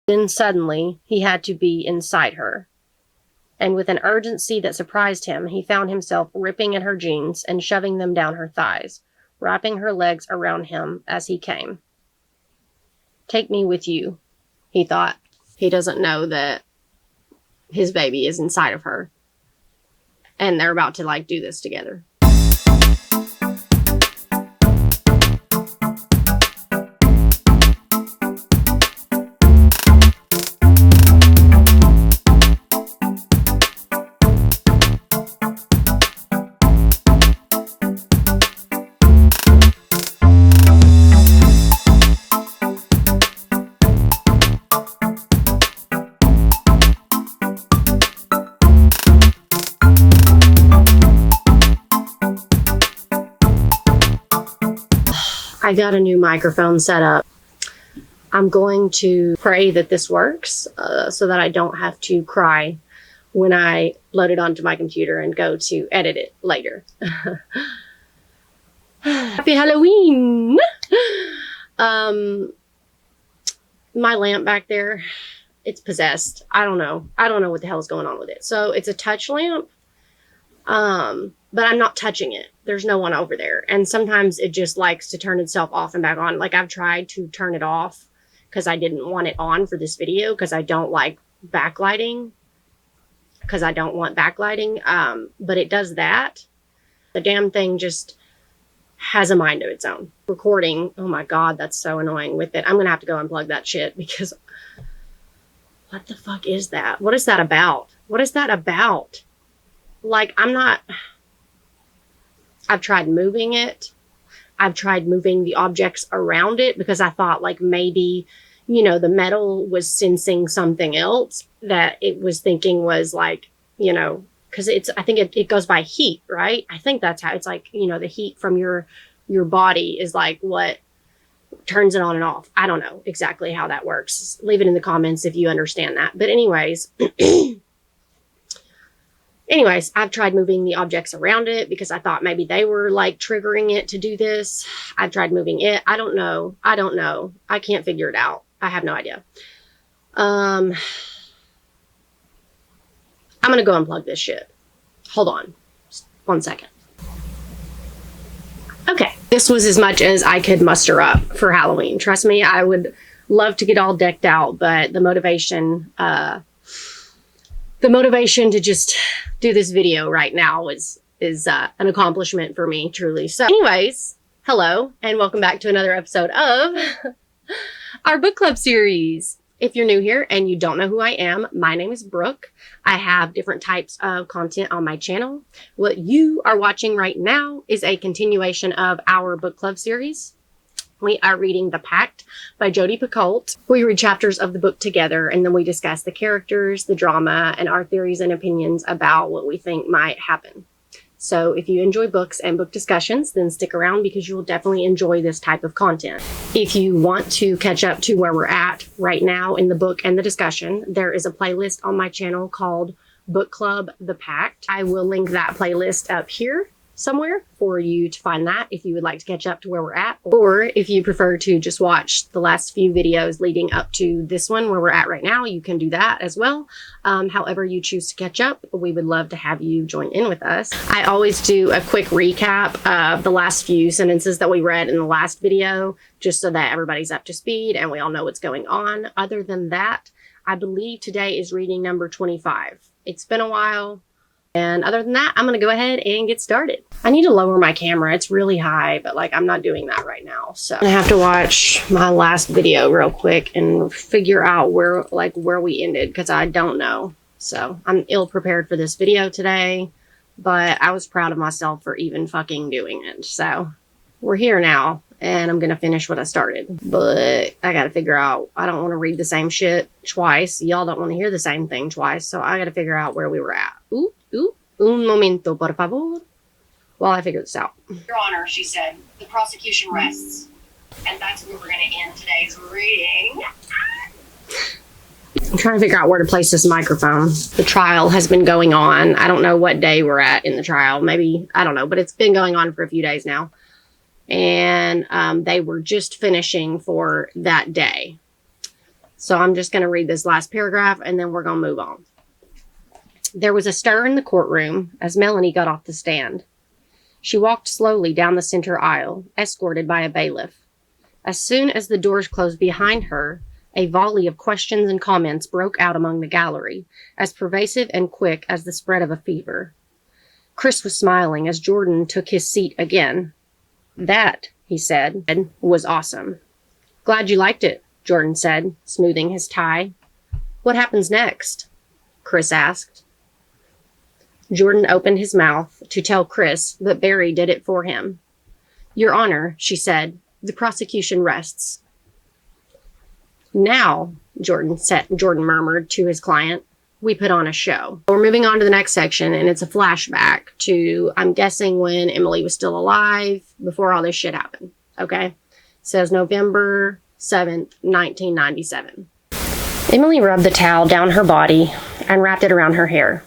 Then suddenly, he had to be inside her. And with an urgency that surprised him, he found himself ripping at her jeans and shoving them down her thighs, wrapping her legs around him as he came. Take me with you, he thought. He doesn't know that his baby is inside of her. And they're about to, do this together. I got a new microphone set up. I'm going to pray that this works so that I don't have to cry when I load it onto my computer and go to edit it later. Happy Halloween! My lamp back there, it's possessed. I don't know what the hell is going on with it. So it's a touch lamp, but I'm not touching it. There's no one over there. And sometimes it just likes to turn itself off and back on. I've tried to turn it off because I didn't want it on for this video because I don't like backlighting. But it does that. The damn thing just has a mind of its own. Recording, oh my God, that's so annoying with it. I'm going to have to go unplug that shit because what the fuck is that? What is that about? What is that about? I've tried moving it. I've tried moving the objects around it because I thought maybe, the metal was sensing something else that it was thinking was because I think it goes by heat, right? I think that's how it's the heat from your body is what turns it on and off. I don't know exactly how that works. Leave it in the comments if you understand that. But anyways, I've tried moving the objects around it because I thought maybe they were triggering it to do this. I've tried moving it. I don't know. I can't figure it out. I have no idea. I'm going to go unplug this shit. Hold on. Just 1 second. Okay. This was as much as I could muster up for Halloween. Trust me, I would love to get all decked out, but the motivation to just do this video right now is an accomplishment for me, truly. So anyways, hello, and welcome back to another episode of our book club series. If you're new here and you don't know who I am, my name is Brooke. I have different types of content on my channel. What you are watching right now is a continuation of our book club series. We are reading The Pact by Jodi Picoult. We read chapters of the book together, and then we discuss the characters, the drama, and our theories and opinions about what we think might happen. So if you enjoy books and book discussions, then stick around because you will definitely enjoy this type of content. If you want to catch up to where we're at right now in the book and the discussion, there is a playlist on my channel called Book Club The Pact. I will link that playlist up here somewhere for you to find that if you would like to catch up to where we're at, or if you prefer to just watch the last few videos leading up to this one where we're at right now, you can do that as well. However you choose to catch up, we would love to have you join in with us. I always do a quick recap of the last few sentences that we read in the last video, just so that everybody's up to speed and we all know what's going on. Other than that, I believe today is reading number 25. It's been a while. And other than that, I'm going to go ahead and get started. I need to lower my camera. It's really high, but I'm not doing that right now. So I have to watch my last video real quick and figure out where we ended because I don't know. So I'm ill prepared for this video today, but I was proud of myself for even fucking doing it. So we're here now and I'm going to finish what I started, but I got to figure out, I don't want to read the same shit twice. Y'all don't want to hear the same thing twice. So I got to figure out where we were at. Un momento, por favor, while I figure this out. Your Honor, she said, the prosecution rests. And that's where we're going to end today's reading. I'm trying to figure out where to place this microphone. The trial has been going on. I don't know what day we're at in the trial. Maybe, I don't know, but it's been going on for a few days now. And they were just finishing for that day. So I'm just going to read this last paragraph and then we're going to move on. There was a stir in the courtroom as Melanie got off the stand. She walked slowly down the center aisle, escorted by a bailiff. As soon as the doors closed behind her, a volley of questions and comments broke out among the gallery, as pervasive and quick as the spread of a fever. Chris was smiling as Jordan took his seat again. That, he said, was awesome. Glad you liked it, Jordan said, smoothing his tie. What happens next? Chris asked. Jordan opened his mouth to tell Chris, but Barry did it for him. Your Honor, she said, the prosecution rests. Now, Jordan murmured to his client, we put on a show. We're moving on to the next section, and it's a flashback to, I'm guessing, when Emily was still alive, before all this shit happened. Okay? It says November 7th, 1997. Emily rubbed the towel down her body and wrapped it around her hair.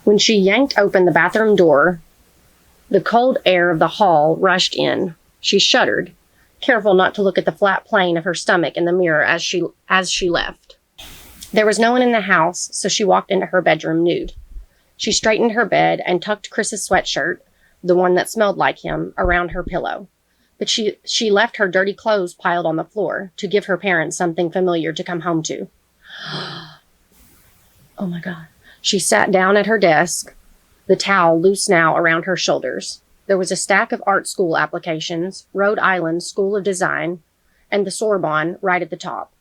When she yanked open the bathroom door, the cold air of the hall rushed in. She shuddered, careful not to look at the flat plane of her stomach in the mirror as she left. There was no one in the house, so she walked into her bedroom nude. She straightened her bed and tucked Chris's sweatshirt, the one that smelled like him, around her pillow. But she left her dirty clothes piled on the floor to give her parents something familiar to come home to. Oh my God. She sat down at her desk, the towel loose now around her shoulders. There was a stack of art school applications, Rhode Island School of Design, and the Sorbonne right at the top.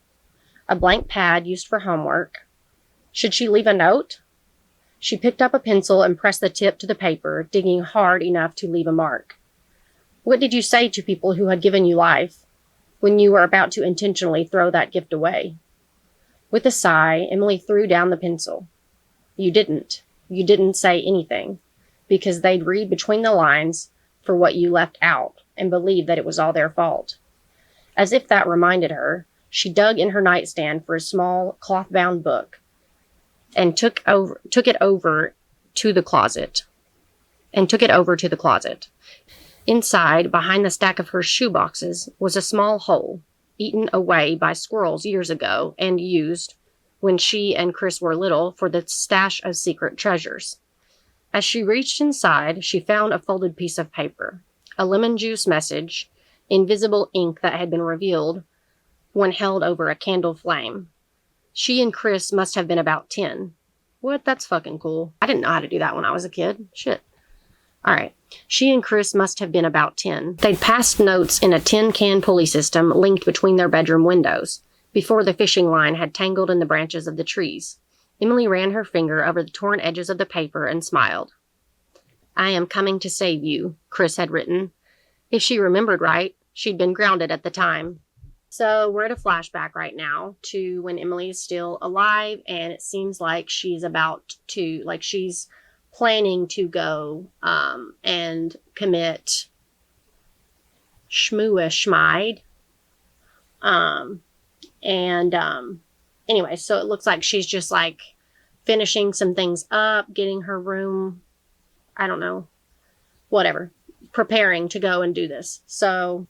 A blank pad used for homework. Should she leave a note? She picked up a pencil and pressed the tip to the paper, digging hard enough to leave a mark. What did you say to people who had given you life when you were about to intentionally throw that gift away? With a sigh, Emily threw down the pencil. You didn't. You didn't say anything, because they'd read between the lines for what you left out and believe that it was all their fault. As if that reminded her, she dug in her nightstand for a small cloth-bound book and took it over to the closet. Inside, behind the stack of her shoeboxes, was a small hole, eaten away by squirrels years ago and used, when she and Chris were little, for the stash of secret treasures. As she reached inside, she found a folded piece of paper, a lemon juice message, invisible ink that had been revealed when held over a candle flame. She and Chris must have been about 10. What? That's fucking cool. I didn't know how to do that when I was a kid. Shit. All right. She and Chris must have been about 10. They'd passed notes in a tin can pulley system linked between their bedroom windows, before the fishing line had tangled in the branches of the trees. Emily ran her finger over the torn edges of the paper and smiled. I am coming to save you, Chris had written. If she remembered right, she'd been grounded at the time. So we're at a flashback right now to when Emily is still alive, and it seems like she's she's planning to go and commit schmide. Anyway, so it looks like she's just like finishing some things up, getting her room, I don't know, whatever, preparing to go and do this. So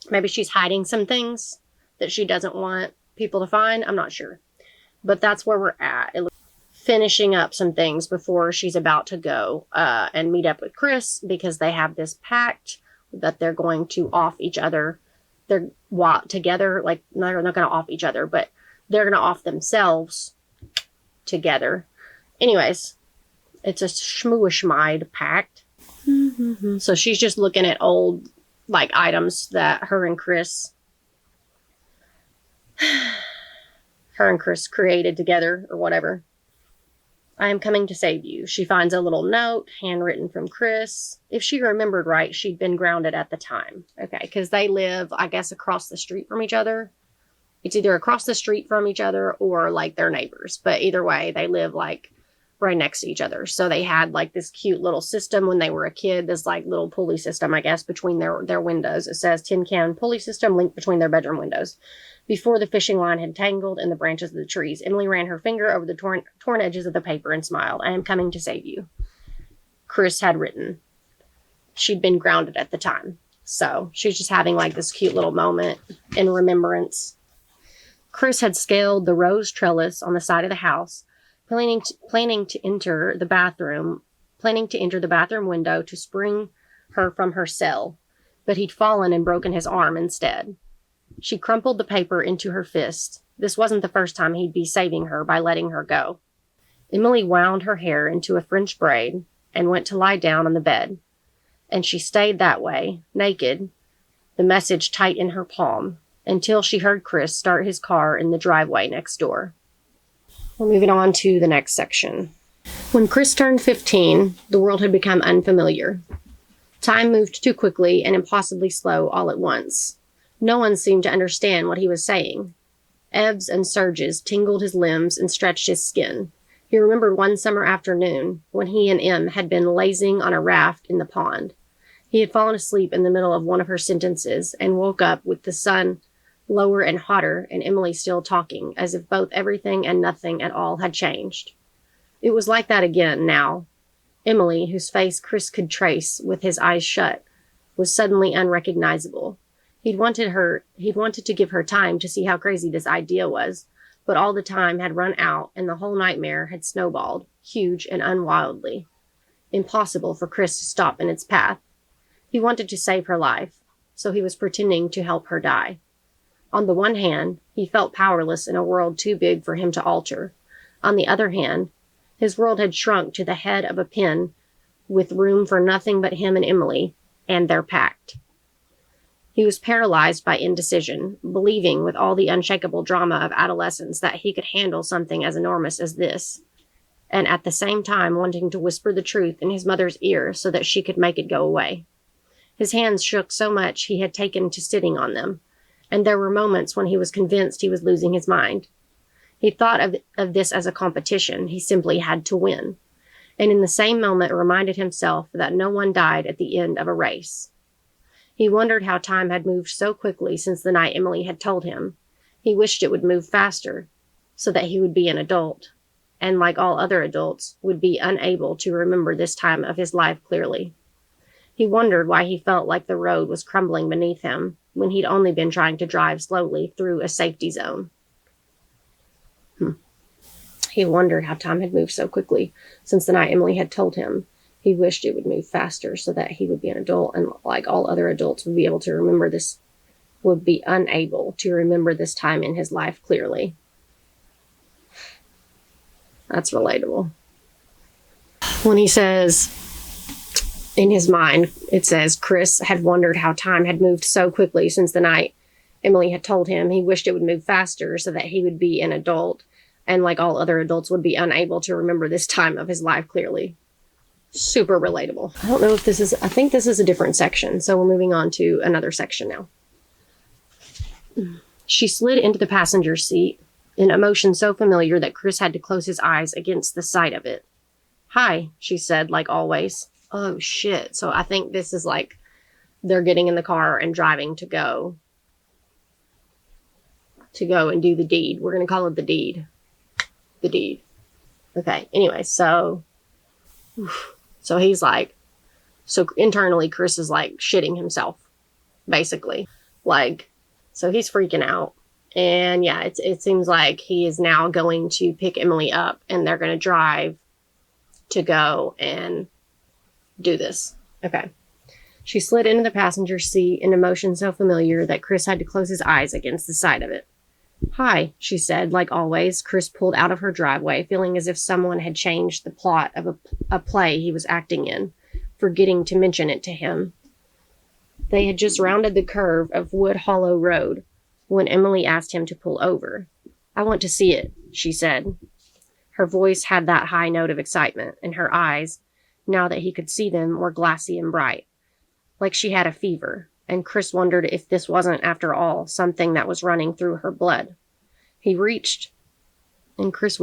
maybe she's hiding some things that she doesn't want people to find. I'm not sure. But that's where we're at. Finishing up some things before she's about to go and meet up with Chris, because they have this pact that they're going to off each other. They're together, like, they're not going to off each other, but they're going to off themselves together. Anyways, it's a schmide pact. Mm-hmm. So she's just looking at old, like, items that her and Chris created together or whatever. I am coming to save you. She finds a little note, handwritten from Chris. If she remembered right, she'd been grounded at the time. Okay, because they live, I guess, across the street from each other. It's either across the street from each other or, like, they're neighbors. But either way, they live, like, right next to each other. So they had, like, this cute little system when they were a kid. This, like, little pulley system, I guess, between their windows. It says tin can pulley system linked between their bedroom windows. Before the fishing line had tangled in the branches of the trees, Emily ran her finger over the torn edges of the paper and smiled. I am coming to save you. Chris had written. She'd been grounded at the time. So she's just having, like, this cute little moment in remembrance. Chris had scaled the rose trellis on the side of the house, planning to enter the bathroom window to spring her from her cell, but he'd fallen and broken his arm instead. She crumpled the paper into her fist. This wasn't the first time he'd be saving her by letting her go. Emily wound her hair into a French braid and went to lie down on the bed. And she stayed that way, naked, the message tight in her palm, until she heard Chris start his car in the driveway next door. We're moving on to the next section. When Chris turned 15, the world had become unfamiliar. Time moved too quickly and impossibly slow all at once. No one seemed to understand what he was saying. Ebbs and surges tingled his limbs and stretched his skin. He remembered one summer afternoon when he and Em had been lazing on a raft in the pond. He had fallen asleep in the middle of one of her sentences and woke up with the sun lower and hotter and Emily still talking, as if both everything and nothing at all had changed. It was like that again now. Emily, whose face Chris could trace with his eyes shut, was suddenly unrecognizable. He'd wanted to give her time to see how crazy this idea was, but all the time had run out and the whole nightmare had snowballed, huge and unwildly. Impossible for Chris to stop in its path. He wanted to save her life, so he was pretending to help her die. On the one hand, he felt powerless in a world too big for him to alter. On the other hand, his world had shrunk to the head of a pin with room for nothing but him and Emily and their pact. He was paralyzed by indecision, believing with all the unshakable drama of adolescence that he could handle something as enormous as this, and at the same time wanting to whisper the truth in his mother's ear so that she could make it go away. His hands shook so much he had taken to sitting on them, and there were moments when he was convinced he was losing his mind. He thought of this as a competition. He simply had to win. And in the same moment reminded himself that no one died at the end of a race. He wondered how time had moved so quickly since the night Emily had told him. He wished it would move faster, so that he would be an adult, and like all other adults, would be unable to remember this time of his life clearly. He wondered why he felt like the road was crumbling beneath him, when he'd only been trying to drive slowly through a safety zone. He wondered how time had moved so quickly since the night Emily had told him. He wished it would move faster so that he would be an adult and like all other adults would be unable to remember this time in his life clearly. That's relatable. When he says, in his mind, it says, Chris had wondered how time had moved so quickly since the night Emily had told him. He wished it would move faster so that he would be an adult and like all other adults would be unable to remember this time of his life clearly. Super relatable. I don't know if I think this is a different section, so we're moving on to another section now. She slid into the passenger seat, an emotion so familiar that Chris had to close his eyes against the sight of it. Hi, she said, like always. Oh, shit. So I think this is like they're getting in the car and driving to go and do the deed. We're going to call it the deed. The deed. Okay. Anyway, so he's like, so internally Chris is like shitting himself, basically. Like, so he's freaking out. And yeah, it seems like he is now going to pick Emily up and they're going to drive to go and do this. Okay. She slid into the passenger seat, an emotion so familiar that Chris had to close his eyes against the side of it. Hi, she said, like always. Chris pulled out of her driveway, feeling as if someone had changed the plot of a play he was acting in, forgetting to mention it to him. They had just rounded the curve of Wood Hollow Road when Emily asked him to pull over. I want to see it, she said. Her voice had that high note of excitement, and her eyes, now that he could see them, were glassy and bright, like she had a fever. And Chris wondered if this wasn't, after all, something that was running through her blood. He reached into his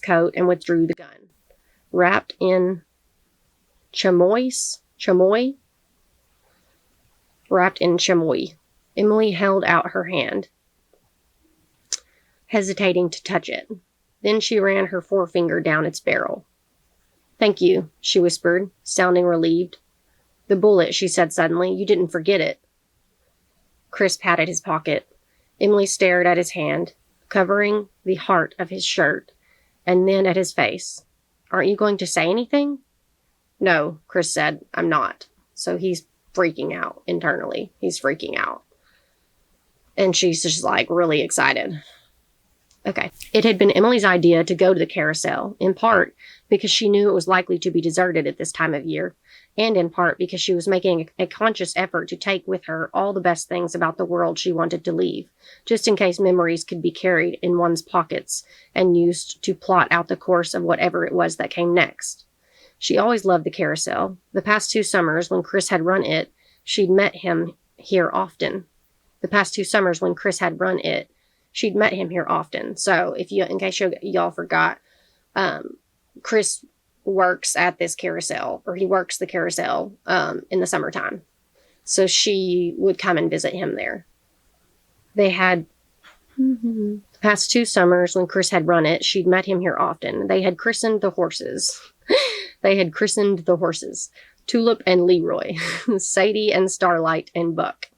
coat and withdrew the gun. Wrapped in chamois. Emily held out her hand, hesitating to touch it. Then she ran her forefinger down its barrel. Thank you, she whispered, sounding relieved. The bullet, she said suddenly. You didn't forget it. Chris patted his pocket. Emily stared at his hand, covering the heart of his shirt, and then at his face. Aren't you going to say anything? No, Chris said, I'm not. So he's freaking out internally. He's freaking out. And she's just like really excited. Okay. It had been Emily's idea to go to the carousel, in part because she knew it was likely to be deserted at this time of year, and in part because she was making a conscious effort to take with her all the best things about the world she wanted to leave, just in case memories could be carried in one's pockets and used to plot out the course of whatever it was that came next. She always loved the carousel. The past 2 summers, when Chris had run it, she'd met him here often. The past 2 summers when Chris had run it, she'd met him here often. So in case y'all forgot, Chris works at this carousel, or he works the carousel in the summertime. So she would come and visit him there. They had the past 2 summers when Chris had run it, she'd met him here often. They had christened the horses. Tulip and Leroy, Sadie and Starlight and Buck.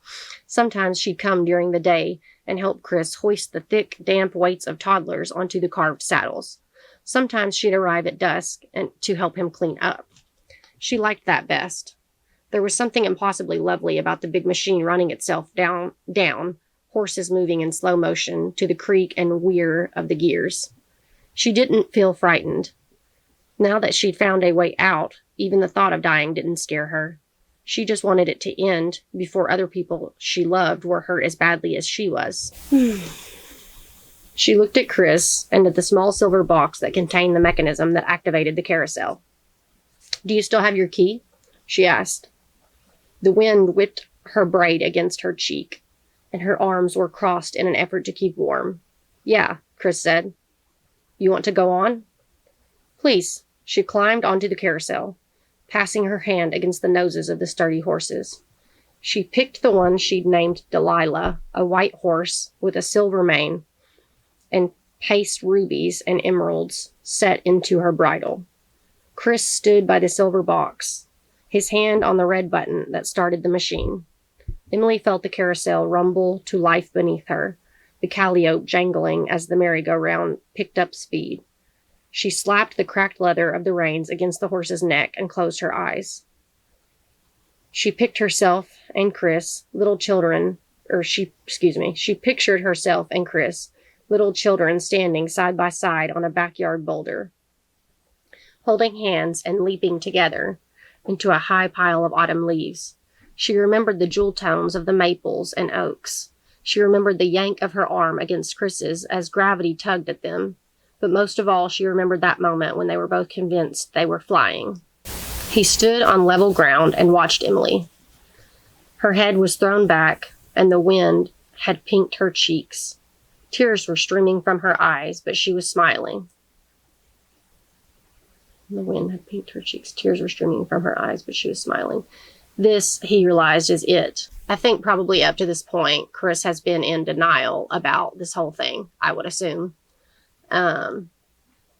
Sometimes she'd come during the day and help Chris hoist the thick, damp weights of toddlers onto the carved saddles. Sometimes she'd arrive at dusk and to help him clean up. She liked that best. There was something impossibly lovely about the big machine running itself down, horses moving in slow motion to the creak and whir of the gears. She didn't feel frightened. Now that she'd found a way out, even the thought of dying didn't scare her. She just wanted it to end before other people she loved were hurt as badly as she was. She looked at Chris and at the small silver box that contained the mechanism that activated the carousel. Do you still have your key? She asked. The wind whipped her braid against her cheek, and her arms were crossed in an effort to keep warm. Yeah, Chris said. You want to go on? Please. She climbed onto the carousel, passing her hand against the noses of the sturdy horses. She picked the one she'd named Delilah, a white horse with a silver mane and paste rubies and emeralds set into her bridle. Chris stood by the silver box, his hand on the red button that started the machine. Emily felt the carousel rumble to life beneath her, the calliope jangling as the merry-go-round picked up speed. She slapped the cracked leather of the reins against the horse's neck and closed her eyes. She pictured herself and Chris, little children, she pictured herself and Chris, little children standing side by side on a backyard boulder, holding hands and leaping together into a high pile of autumn leaves. She remembered the jewel tones of the maples and oaks. She remembered the yank of her arm against Chris's as gravity tugged at them. But most of all, she remembered that moment when they were both convinced they were flying. He stood on level ground and watched Emily. Her head was thrown back, and the wind had pinked her cheeks. Tears were streaming from her eyes, but she was smiling. The wind had pinked her cheeks. Tears were streaming from her eyes, but she was smiling. This, he realized, is it. I think probably up to this point, Chris has been in denial about this whole thing, I would assume.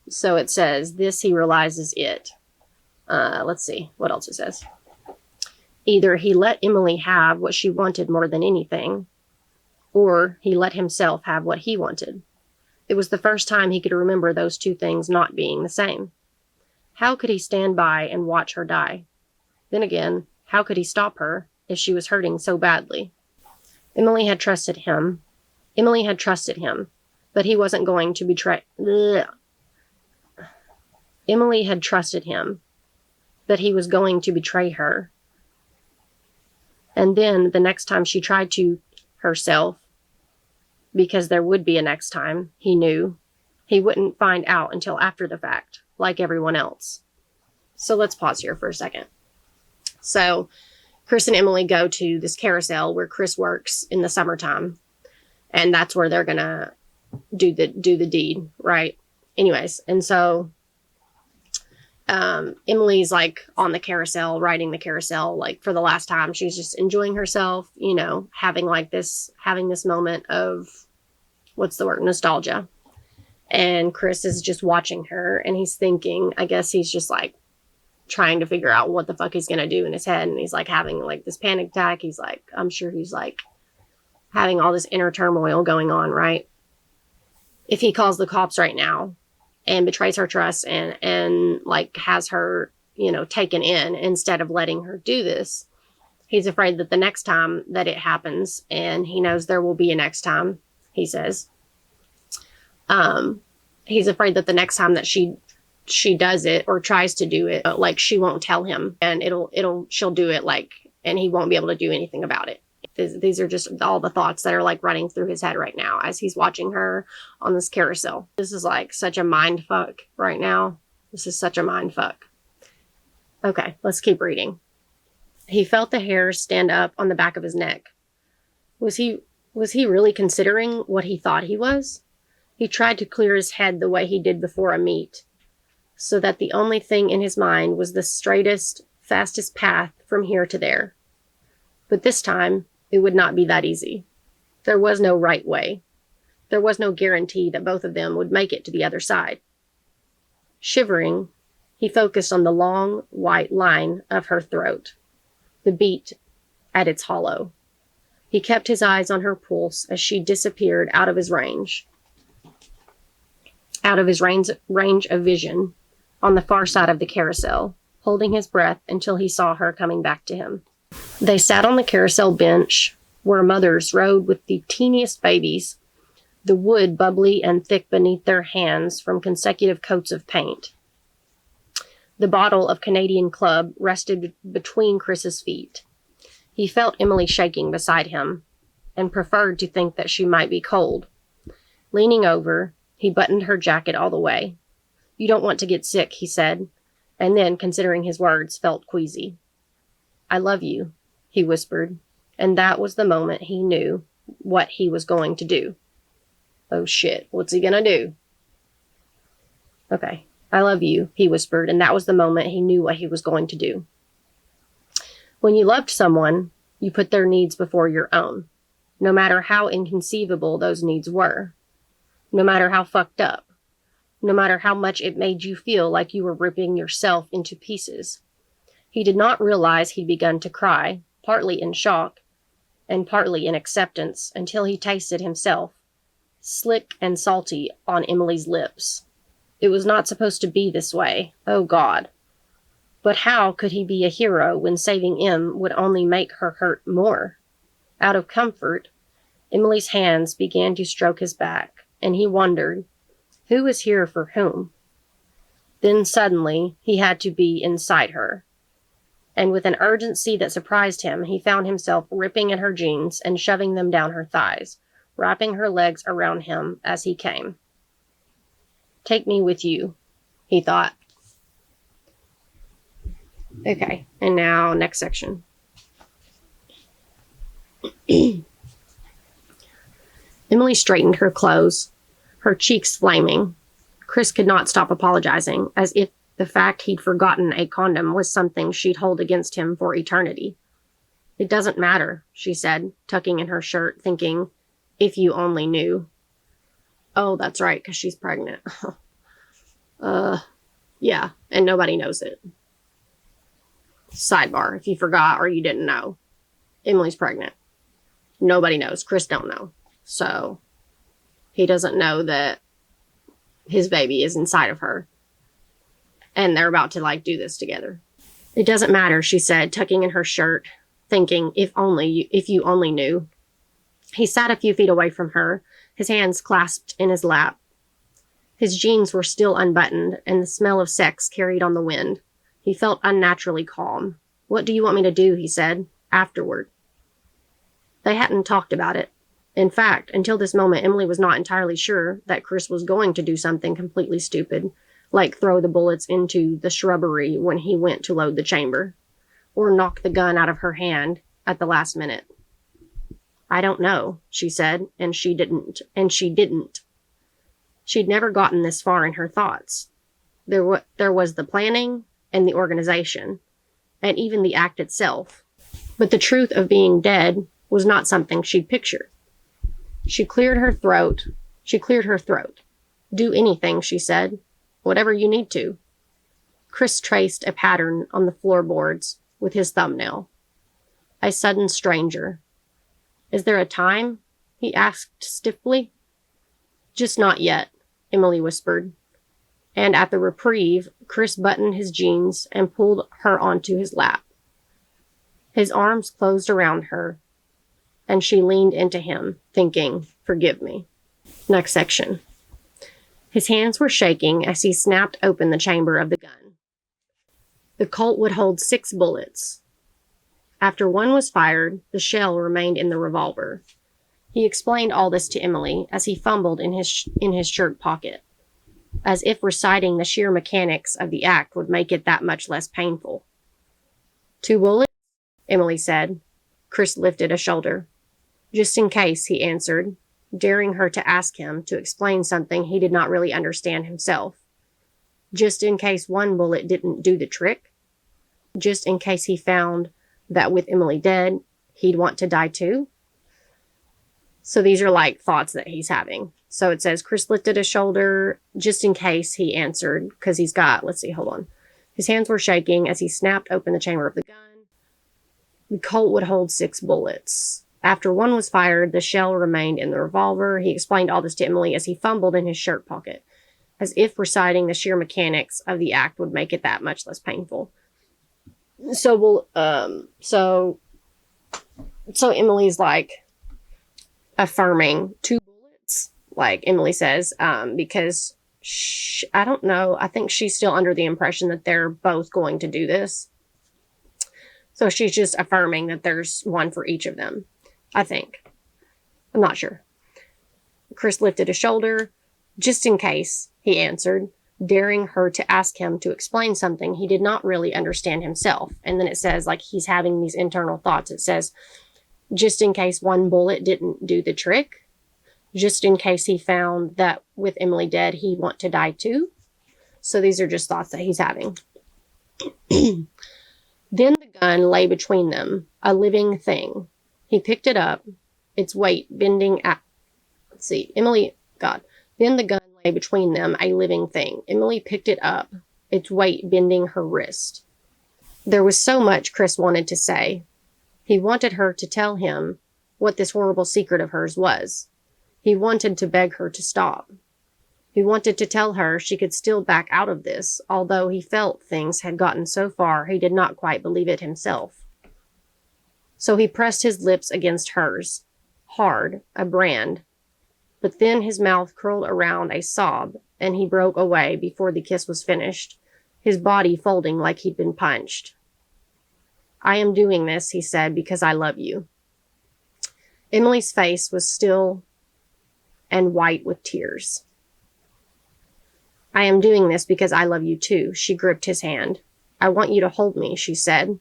So it says, this he realizes it. Let's see what else it says. Either he let Emily have what she wanted more than anything, or he let himself have what he wanted. It was the first time he could remember those 2 things not being the same. How could he stand by and watch her die? Then again, how could he stop her if she was hurting so badly? Emily had trusted him, but he wasn't going to betray. Emily had trusted him, but he was going to betray her. And then the next time she tried to herself, because there would be a next time, he knew, he wouldn't find out until after the fact, like everyone else. So let's pause here for a second. So Chris and Emily go to this carousel where Chris works in the summertime, and that's where they're gonna do the deed, right? Anyways, and so Emily's like on the carousel, riding the carousel, like for the last time. She's just enjoying herself, you know, having this moment of, what's the word, nostalgia. And Chris is just watching her, and he's thinking, I guess he's just like, trying to figure out what the fuck he's gonna do in his head. And he's like having like this panic attack. He's like, I'm sure he's like having all this inner turmoil going on, right? If he calls the cops right now and betrays her trust and like has her, you know, taken in instead of letting her do this, he's afraid that the next time that it happens, and he knows there will be a next time, he says, he's afraid that the next time that she does it or tries to do it, like she won't tell him, and she'll do it, like, and he won't be able to do anything about it. These are just all the thoughts that are like running through his head right now as he's watching her on this carousel. This is like such a mind fuck right now. This is such a mind fuck. Okay, let's keep reading. He felt the hairs stand up on the back of his neck. Was he really considering what he thought he was? He tried to clear his head the way he did before a meet, so that the only thing in his mind was the straightest, fastest path from here to there. But this time, it would not be that easy. There was no right way. There was no guarantee that both of them would make it to the other side. Shivering, he focused on the long, white line of her throat, the beat at its hollow. He kept his eyes on her pulse as she disappeared out of his range of vision on the far side of the carousel, holding his breath until he saw her coming back to him. They sat on the carousel bench where mothers rode with the teeniest babies, the wood bubbly and thick beneath their hands from consecutive coats of paint. The bottle of Canadian Club rested between Chris's feet. He felt Emily shaking beside him and preferred to think that she might be cold. Leaning over, he buttoned her jacket all the way. You don't want to get sick, he said, and then, considering his words, felt queasy. I love you, he whispered, and that was the moment he knew what he was going to do. Oh shit, what's he gonna do? Okay, I love you, he whispered, and that was the moment he knew what he was going to do. When you loved someone, you put their needs before your own, no matter how inconceivable those needs were, no matter how fucked up, no matter how much it made you feel like you were ripping yourself into pieces. He did not realize he'd begun to cry, partly in shock and partly in acceptance, until he tasted himself, slick and salty, on Emily's lips. It was not supposed to be this way. Oh, God. But how could he be a hero when saving Em would only make her hurt more? Out of comfort, Emily's hands began to stroke his back, and he wondered, who was here for whom? Then suddenly, he had to be inside her. And with an urgency that surprised him, he found himself ripping at her jeans and shoving them down her thighs, wrapping her legs around him as he came. Take me with you, he thought. Okay, and now next section. Emily straightened her clothes, her cheeks flaming. Chris could not stop apologizing, as if the fact he'd forgotten a condom was something she'd hold against him for eternity. It doesn't matter, she said, tucking in her shirt, thinking, if you only knew. Oh, that's right, because she's pregnant. Yeah, and nobody knows it. Sidebar, if you forgot or you didn't know, Emily's pregnant. Nobody knows. Chris don't know. So, he doesn't know that his baby is inside of her. And they're about to, like, do this together. It doesn't matter, she said, tucking in her shirt, thinking, if you only knew. He sat a few feet away from her, his hands clasped in his lap. His jeans were still unbuttoned, and the smell of sex carried on the wind. He felt unnaturally calm. What do you want me to do, he said, afterward. They hadn't talked about it. In fact, until this moment, Emily was not entirely sure that Chris was going to do something completely stupid, like throw the bullets into the shrubbery when he went to load the chamber, or knock the gun out of her hand at the last minute. I don't know, she said, and she didn't. She'd never gotten this far in her thoughts. There was the planning and the organization, and even the act itself. But the truth of being dead was not something she'd pictured. She cleared her throat. Do anything, she said. Whatever you need to. Chris traced a pattern on the floorboards with his thumbnail. A sudden stranger. Is there a time? He asked stiffly. Just not yet, Emily whispered. And at the reprieve, Chris buttoned his jeans and pulled her onto his lap. His arms closed around her, and she leaned into him, thinking, forgive me. Next section. His hands were shaking as he snapped open the chamber of the gun. The Colt would hold 6 bullets. After one was fired, the shell remained in the revolver. He explained all this to Emily as he fumbled in his shirt pocket, as if reciting the sheer mechanics of the act would make it that much less painful. 2 bullets? Emily said. Chris lifted a shoulder. Just in case, he answered, daring her to ask him to explain something he did not really understand himself. Just in case one bullet didn't do the trick. Just in case he found that with Emily dead, he'd want to die too. So these are like thoughts that he's having. So it says, Chris lifted a shoulder, just in case, he answered, because he's got, let's see, hold on. His hands were shaking as he snapped open the chamber of the gun. The Colt would hold 6 bullets. After one was fired, the shell remained in the revolver. He explained all this to Emily as he fumbled in his shirt pocket, as if reciting the sheer mechanics of the act would make it that much less painful. So Emily's like affirming 2 bullets, like Emily says, because I don't know. I think she's still under the impression that they're both going to do this. So she's just affirming that there's one for each of them, I think. I'm not sure. Chris lifted a shoulder. Just in case, he answered, daring her to ask him to explain something he did not really understand himself. And then it says, like, he's having these internal thoughts. It says, just in case one bullet didn't do the trick. Just in case he found that with Emily dead, he'd want to die too. So these are just thoughts that he's having. Then the gun lay between them, a living thing. He picked it up, its weight bending at... Let's see, Then the gun lay between them, a living thing. Emily picked it up, its weight bending her wrist. There was so much Chris wanted to say. He wanted her to tell him what this horrible secret of hers was. He wanted to beg her to stop. He wanted to tell her she could still back out of this, although he felt things had gotten so far he did not quite believe it himself. So he pressed his lips against hers, hard, a brand. But then his mouth curled around a sob, and he broke away before the kiss was finished, his body folding like he'd been punched. I am doing this, he said, because I love you. Emily's face was still and white with tears. I am doing this because I love you too. She gripped his hand. I want you to hold me, she said.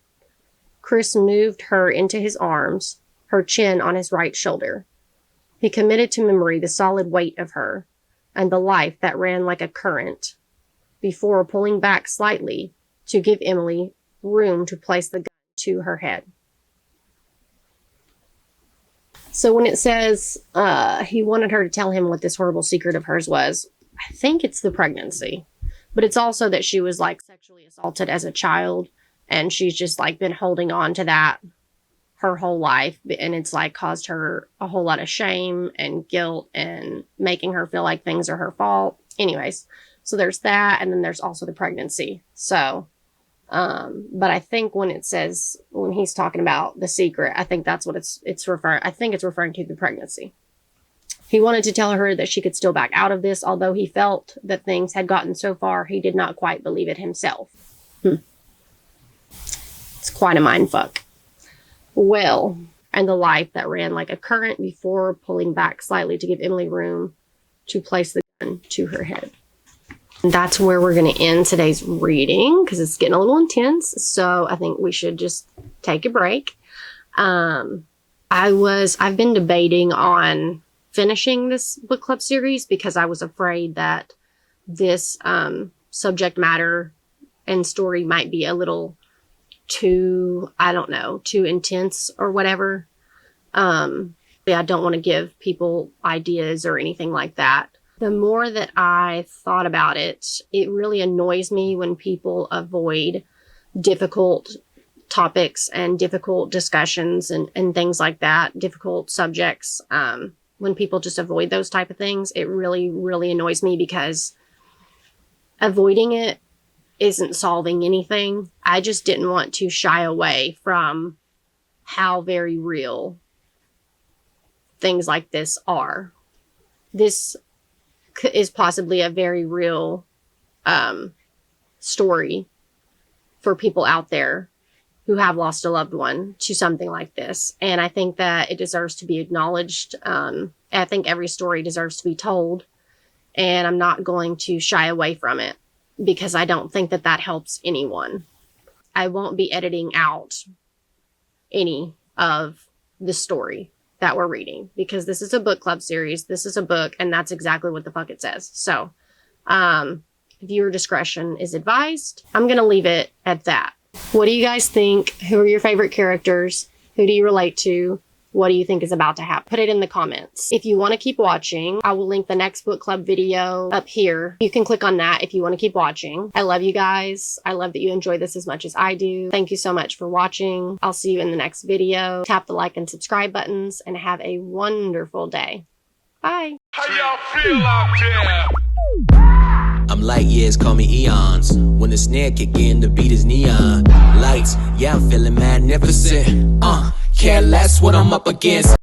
Chris moved her into his arms, her chin on his right shoulder. He committed to memory the solid weight of her and the life that ran like a current before pulling back slightly to give Emily room to place the gun to her head. So when it says he wanted her to tell him what this horrible secret of hers was, I think it's the pregnancy, but it's also that she was like sexually assaulted as a child and she's just like been holding on to that her whole life. And it's like caused her a whole lot of shame and guilt and making her feel like things are her fault. Anyways, so there's that. And then there's also the pregnancy. So, but I think when it says, when he's talking about the secret, I think that's what it's referring. I think it's referring to the pregnancy. He wanted to tell her that she could still back out of this, although he felt that things had gotten so far he did not quite believe it himself. It's quite a mindfuck. Well, and the life that ran like a current before pulling back slightly to give Emily room to place the gun to her head. And that's where we're going to end today's reading because it's getting a little intense. So I think we should just take a break. I've been debating on finishing this book club series because I was afraid that this subject matter and story might be a little too, too intense or whatever. I don't want to give people ideas or anything like that the more that I thought about it, it really annoys me when people avoid difficult topics and difficult discussions and things like that, difficult subjects. When people just avoid those type of things, it really, really annoys me because avoiding it isn't solving anything. I just didn't want to shy away from how very real things like this are. This is possibly a very real story for people out there who have lost a loved one to something like this. And I think that it deserves to be acknowledged. I think every story deserves to be told. And I'm not going to shy away from it because I don't think that that helps anyone. I won't be editing out any of the story that we're reading because this is a book club series. This is a book, and that's exactly what the fuck it says. So, viewer discretion is advised. I'm going to leave it at that. What do you guys think? Who are your favorite characters? Who do you relate to? What do you think is about to happen? Put it in the comments. If you want to keep watching, I will link the next book club video up here. You can click on that if you want to keep watching. I love you guys. I love that you enjoy this as much as I do. Thank you so much for watching. I'll see you in the next video. Tap the like and subscribe buttons and have a wonderful day. Bye. How y'all feel out there? I'm light years, call me eons. When the snare kick in, the beat is neon. Lights, yeah, I'm feeling magnificent. Care less what I'm up against.